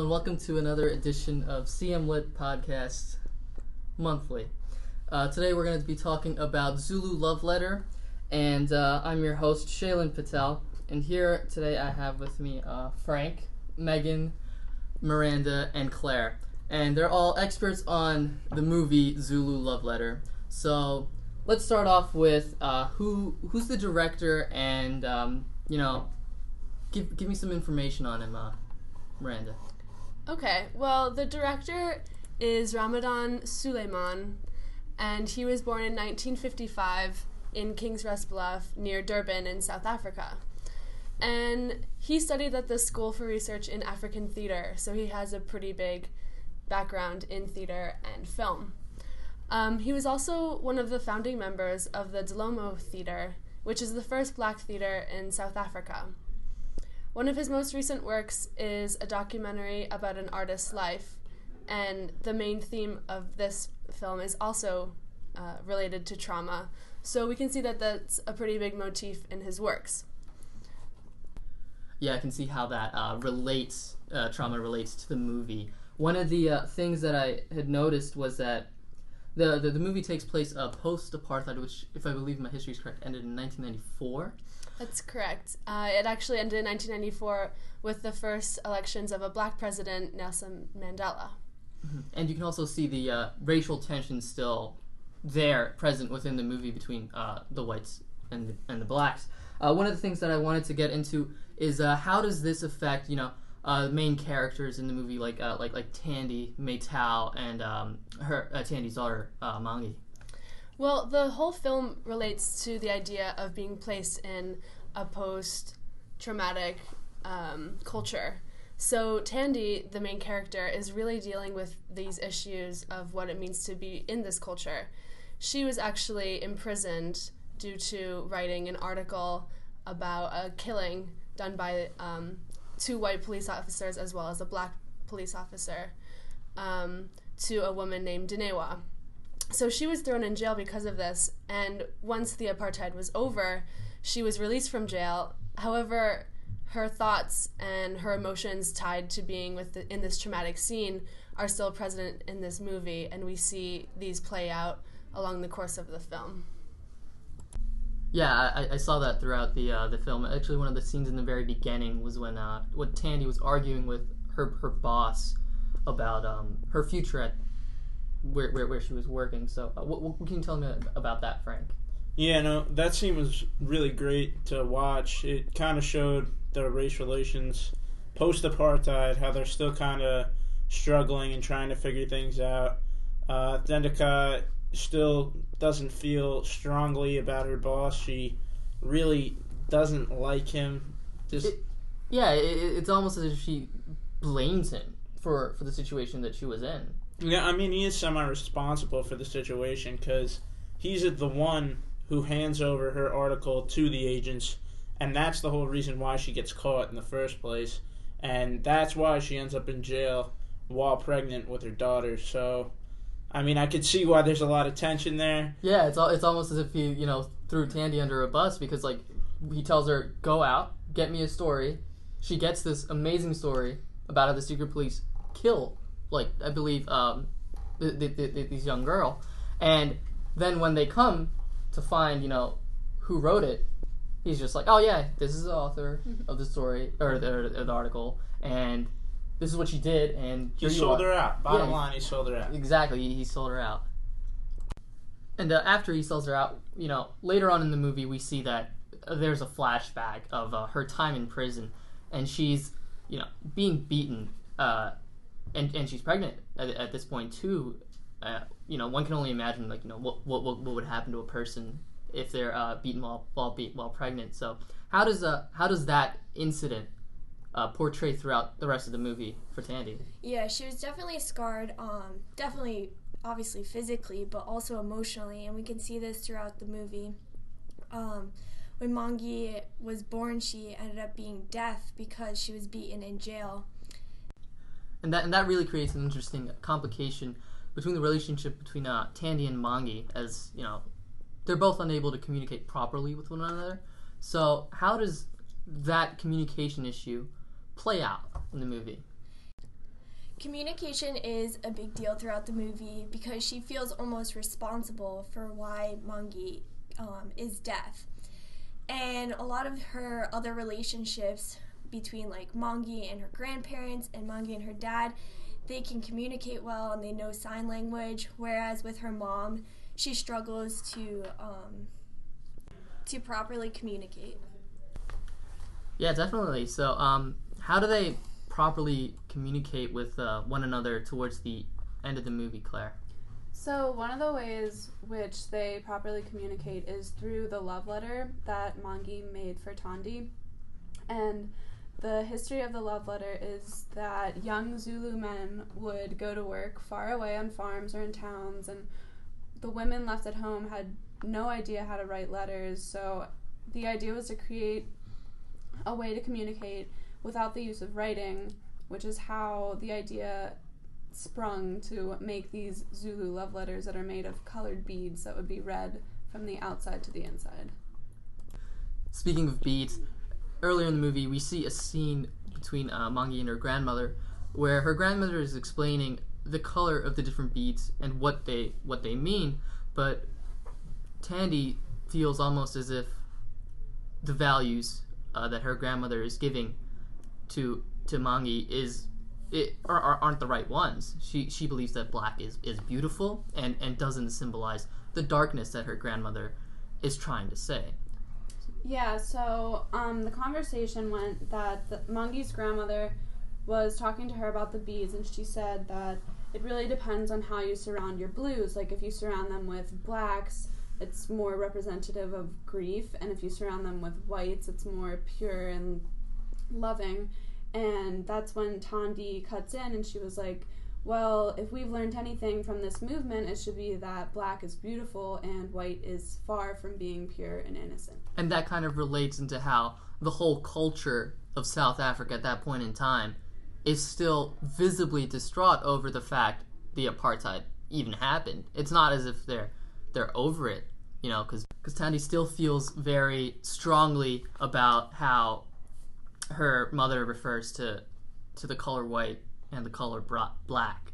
and welcome to another edition of CM Lit Podcast Monthly. Today we're going to be talking about Zulu Love Letter, and I'm your host, Shaylin Patel. And here today I have with me Frank, Megan, Miranda, and Claire. And they're all experts on the movie Zulu Love Letter. So let's start off with who's the director, and give me some information on him, Miranda. Okay, well, the director is Ramadan Suleiman, and he was born in 1955 in King's Rest Bluff near Durban in South Africa. And he studied at the School for Research in African Theatre, so he has a pretty big background in theatre and film. He was also one of the founding members of the Delomo Theatre, which is the first black theatre in South Africa. One of his most recent works is a documentary about an artist's life, and the main theme of this film is also related to trauma. So we can see that that's a pretty big motif in his works. Yeah, I can see how that trauma relates to the movie. One of the things that I had noticed was that the movie takes place post-Apartheid, which, if I believe my history is correct, ended in 1994. That's correct. It actually ended in 1994 with the first elections of a black president, Nelson Mandela. Mm-hmm. And you can also see the racial tension still there, present within the movie between the whites and the blacks. One of the things that I wanted to get into is how does this affect, the main characters in the movie, like Tandy, Maytao, and her Tandy's daughter, Mangi. Well, the whole film relates to the idea of being placed in a post-traumatic culture. So Tandy, the main character, is really dealing with these issues of what it means to be in this culture. She was actually imprisoned due to writing an article about a killing done by two white police officers as well as a black police officer to a woman named Dinewa. So she was thrown in jail because of this, and once the apartheid was over, she was released from jail. However, her thoughts and her emotions tied to being in this traumatic scene are still present in this movie, and we see these play out along the course of the film. Yeah, I saw that throughout the film. Actually, one of the scenes in the very beginning was when Tandy was arguing with her boss about her future at where she was working. So what can you tell me about that, Frank? Yeah, no, that scene was really great to watch. It kind of showed the race relations post-apartheid, how they're still kind of struggling and trying to figure things out. Dendika still doesn't feel strongly about her boss. She really doesn't like him. It's almost as if she blames him for the situation that she was in. Yeah, I mean, he is semi-responsible for the situation because he's the one who hands over her article to the agents, and that's the whole reason why she gets caught in the first place, and that's why she ends up in jail while pregnant with her daughter. So, I mean, I could see why there's a lot of tension there. Yeah, it's almost as if he, threw Tandy under a bus because, he tells her, go out, get me a story. She gets this amazing story about how the secret police kill, I believe, this young girl. And then when they come to find, who wrote it, he's just like, oh yeah, this is the author of the story, or the article, and this is what she did, and he sold her out. Bottom line, he sold her out. Exactly, he sold her out. And after he sells her out, later on in the movie, we see that there's a flashback of her time in prison, and she's, being beaten, and she's pregnant at this point too. One can only imagine, what would happen to a person if they're beaten while pregnant. So how does that incident portray throughout the rest of the movie for Tandy? Yeah, she was definitely scarred. Definitely, obviously physically, but also emotionally, and we can see this throughout the movie. When Mangi was born, she ended up being deaf because she was beaten in jail. And that really creates an interesting complication between the relationship between Tandy and Mangi, as they're both unable to communicate properly with one another. So how does that communication issue play out in the movie? Communication is a big deal throughout the movie because she feels almost responsible for why Mangi is deaf. And a lot of her other relationships between like Mangi and her grandparents and Mangi and her dad, they can communicate well and they know sign language, whereas with her mom, she struggles to properly communicate. Yeah, definitely. So, how do they properly communicate with one another towards the end of the movie, Claire? So one of the ways which they properly communicate is through the love letter that Mangi made for Tandy. And the history of the love letter is that young Zulu men would go to work far away on farms or in towns, and the women left at home had no idea how to write letters, so the idea was to create a way to communicate without the use of writing, which is how the idea sprung to make these Zulu love letters that are made of colored beads that would be read from the outside to the inside. Speaking of beads, earlier in the movie we see a scene between Mangi and her grandmother where her grandmother is explaining the color of the different beads and what they mean, but Tandy feels almost as if the values that her grandmother is giving to Mangi aren't the right ones. She believes that black is beautiful and doesn't symbolize the darkness that her grandmother is trying to say. Yeah, so the conversation went that Mangi's grandmother was talking to her about the beads, and she said that it really depends on how you surround your blues. Like, if you surround them with blacks, it's more representative of grief, and if you surround them with whites, it's more pure and loving. And that's when Tandy cuts in, and she was like, well, if we've learned anything from this movement, it should be that black is beautiful and white is far from being pure and innocent. And that kind of relates into how the whole culture of South Africa at that point in time is still visibly distraught over the fact the apartheid even happened. It's not as if they're over it, you know, because Tandy still feels very strongly about how her mother refers to the color white and the color black.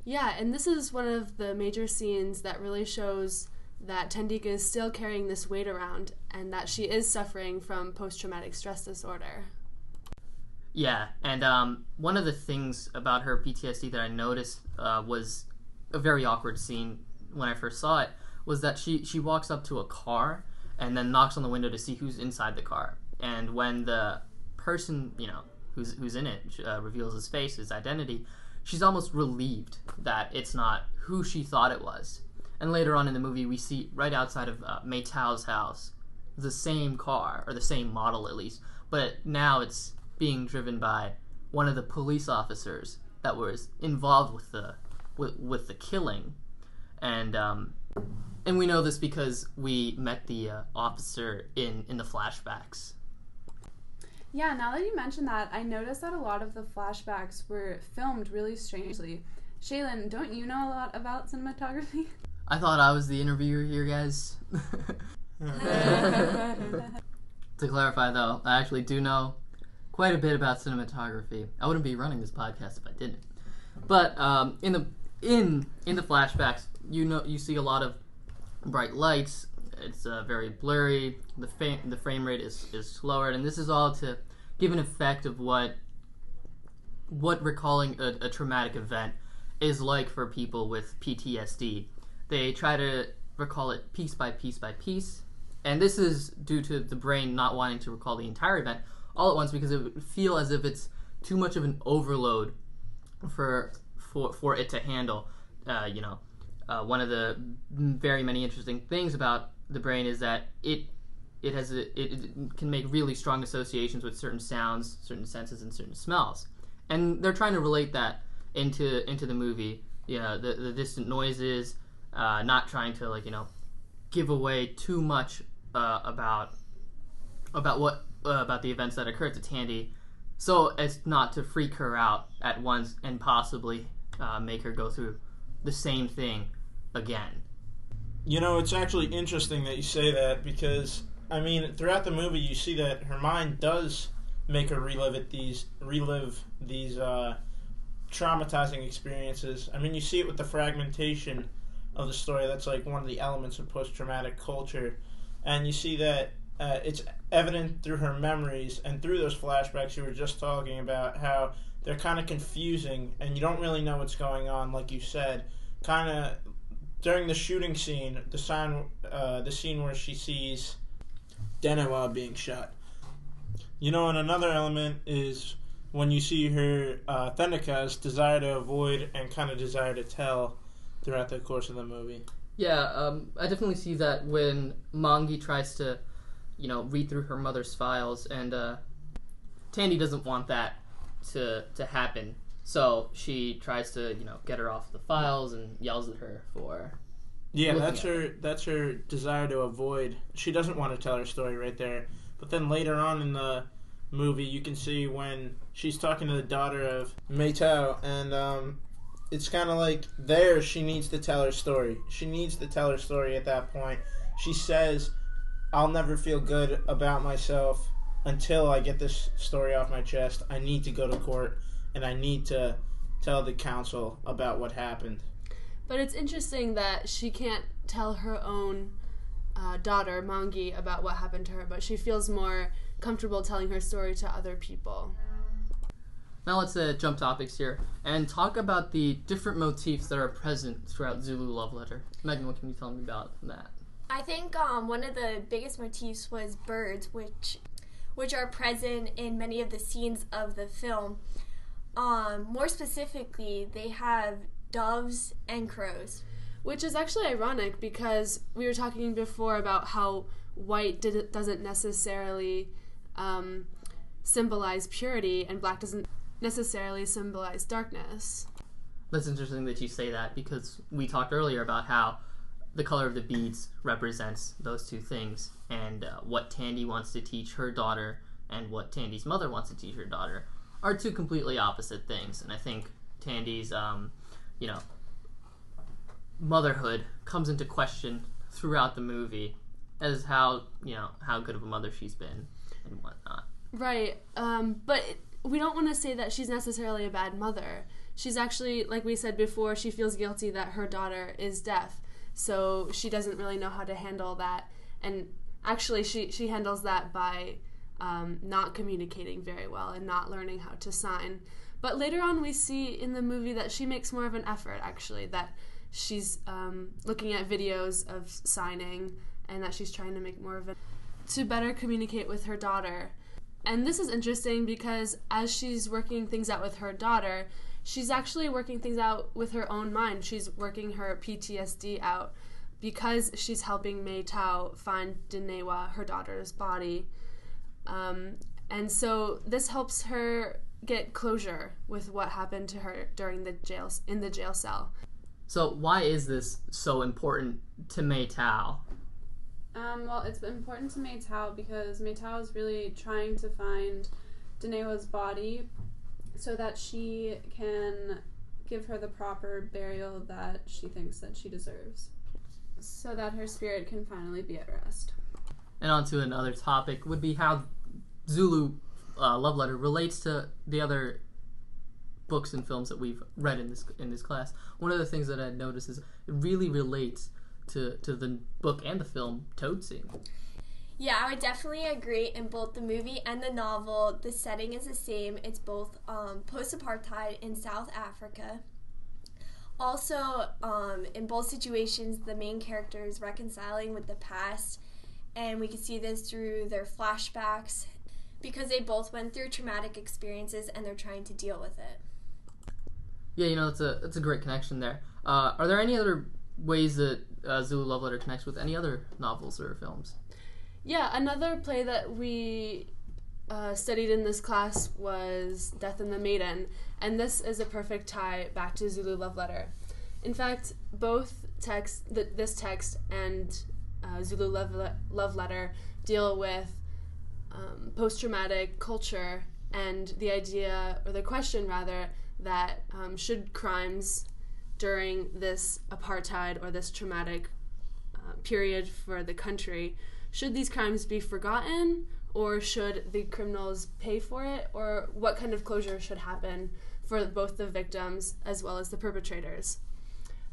Yeah, and this is one of the major scenes that really shows that Tandika is still carrying this weight around and that she is suffering from post-traumatic stress disorder. Yeah, and one of the things about her PTSD that I noticed was a very awkward scene when I first saw it, was that she walks up to a car and then knocks on the window to see who's inside the car. And when the person, you know, who's in it reveals his face, his identity, she's almost relieved that it's not who she thought it was. And later on in the movie, we see right outside of Mei Tao's house the same car, or the same model at least, but now it's being driven by one of the police officers that was involved with the killing. And we know this because we met the officer in the flashbacks. Yeah, now that you mention that, I noticed that a lot of the flashbacks were filmed really strangely. Shaylin, don't you know a lot about cinematography? I thought I was the interviewer here, guys. To clarify, though, I actually do know quite a bit about cinematography. I wouldn't be running this podcast if I didn't. But in the flashbacks, you see a lot of bright lights. It's very blurry. The frame rate is slower, and this is all to give an effect of what recalling a traumatic event is like for people with PTSD. They try to recall it piece by piece by piece, and this is due to the brain not wanting to recall the entire event all at once because it would feel as if it's too much of an overload for it to handle. One of the very many interesting things about the brain is that it can make really strong associations with certain sounds, certain senses, and certain smells. And they're trying to relate that into the movie. The distant noises, not trying to give away too much about the events that occurred to Tandy, so as not to freak her out at once and possibly make her go through the same thing again. You know, it's actually interesting that you say that because, I mean, throughout the movie you see that her mind does make her relive these traumatizing experiences. I mean, you see it with the fragmentation of the story. That's like one of the elements of post-traumatic culture, and you see that it's evident through her memories and through those flashbacks you were just talking about, how they're kind of confusing and you don't really know what's going on. Like you said, kind of during the shooting scene, the scene where she sees Denewa being shot. And another element is when you see her Thandika's desire to avoid and kind of desire to tell throughout the course of the movie. Yeah, I definitely see that when Mangi tries to, read through her mother's files, and Tandy doesn't want that to happen. So she tries to, get her off the files and yells at her for. Yeah, that's her desire to avoid. She doesn't want to tell her story right there. But then later on in the movie, you can see when she's talking to the daughter of Maytao, and it's kind of like there she needs to tell her story. She needs to tell her story at that point. She says, "I'll never feel good about myself until I get this story off my chest. I need to go to court, and I need to tell the council about what happened." But it's interesting that she can't tell her own daughter, Mangi, about what happened to her, but she feels more comfortable telling her story to other people. Now let's jump topics here and talk about the different motifs that are present throughout Zulu Love Letter. Megan, what can you tell me about that? I think one of the biggest motifs was birds, which are present in many of the scenes of the film. More specifically, they have doves and crows. Which is actually ironic because we were talking before about how white doesn't necessarily symbolize purity and black doesn't necessarily symbolize darkness. That's interesting that you say that because we talked earlier about how the color of the beads represents those two things, and what Tandy wants to teach her daughter and what Tandy's mother wants to teach her daughter are two completely opposite things. And I think Tandy's motherhood comes into question throughout the movie as how good of a mother she's been and whatnot. Right, but we don't want to say that she's necessarily a bad mother. She's actually, like we said before, she feels guilty that her daughter is deaf, so she doesn't really know how to handle that. And actually, she handles that by not communicating very well and not learning how to sign. But later on, we see in the movie that she makes more of an effort, actually, that she's looking at videos of signing and that she's trying to make more of it to better communicate with her daughter. And this is interesting because as she's working things out with her daughter, she's actually working things out with her own mind. She's working her PTSD out because she's helping May Tao find Denewa, her daughter's body. And so this helps her get closure with what happened to her during in the jail cell. So why is this so important to May Tao? Well, it's important to May Tao because May Tao is really trying to find Denewa's body so that she can give her the proper burial that she thinks that she deserves, so that her spirit can finally be at rest. And on to another topic would be how Zulu Love Letter relates to the other books and films that we've read in this class. One of the things that I noticed is it really relates to the book and the film Toad Scene. Yeah, I would definitely agree. In both the movie and the novel, the setting is the same. It's both post-apartheid in South Africa. Also, in both situations, the main character is reconciling with the past, and we can see this through their flashbacks because they both went through traumatic experiences and they're trying to deal with it. Yeah, it's a great connection there. Are there any other ways that Zulu Love Letter connects with any other novels or films? Yeah, another play that we studied in this class was Death and the Maiden, and this is a perfect tie back to Zulu Love Letter. In fact, both this text and Zulu Love Letter deal with post-traumatic culture and the idea, or the question rather, that should crimes during this apartheid or this traumatic period for the country, should these crimes be forgotten or should the criminals pay for it, or what kind of closure should happen for both the victims as well as the perpetrators.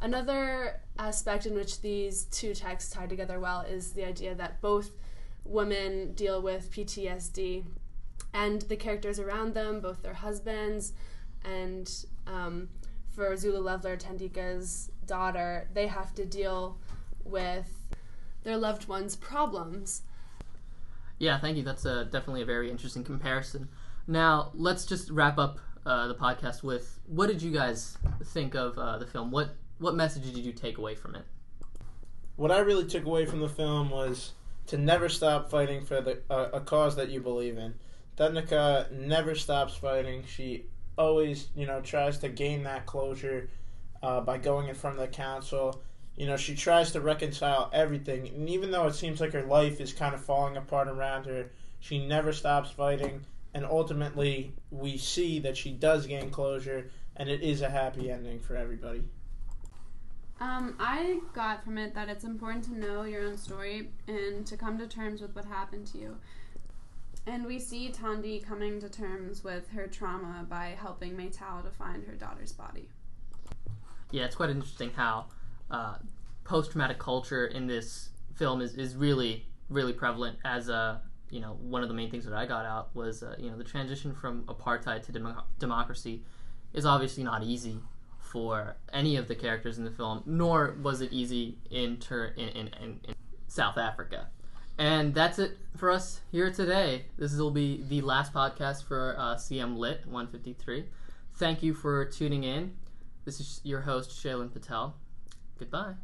Another aspect in which these two texts tie together well is the idea that both women deal with PTSD, and the characters around them, both their husbands and for Zulu Leveler, Tandika's daughter, they have to deal with their loved ones' problems. Yeah, thank you. That's definitely a very interesting comparison. Now, let's just wrap up the podcast with, what did you guys think of the film? What message did you take away from it? What I really took away from the film was to never stop fighting for a cause that you believe in. Tandika never stops fighting. She always, tries to gain that closure by going in front of the council. She tries to reconcile everything, and even though it seems like her life is kind of falling apart around her, she never stops fighting, and ultimately we see that she does gain closure, and it is a happy ending for everybody. I got from it that it's important to know your own story and to come to terms with what happened to you. And we see Tandy coming to terms with her trauma by helping Maytao to find her daughter's body. Yeah, it's quite interesting how post-traumatic culture in this film is really, really prevalent. As one of the main things that I got out was the transition from apartheid to democracy is obviously not easy for any of the characters in the film, nor was it easy in South Africa. And that's it for us here today. This will be the last podcast for CM Lit 153. Thank you for tuning in. This is your host, Shaylin Patel. Goodbye.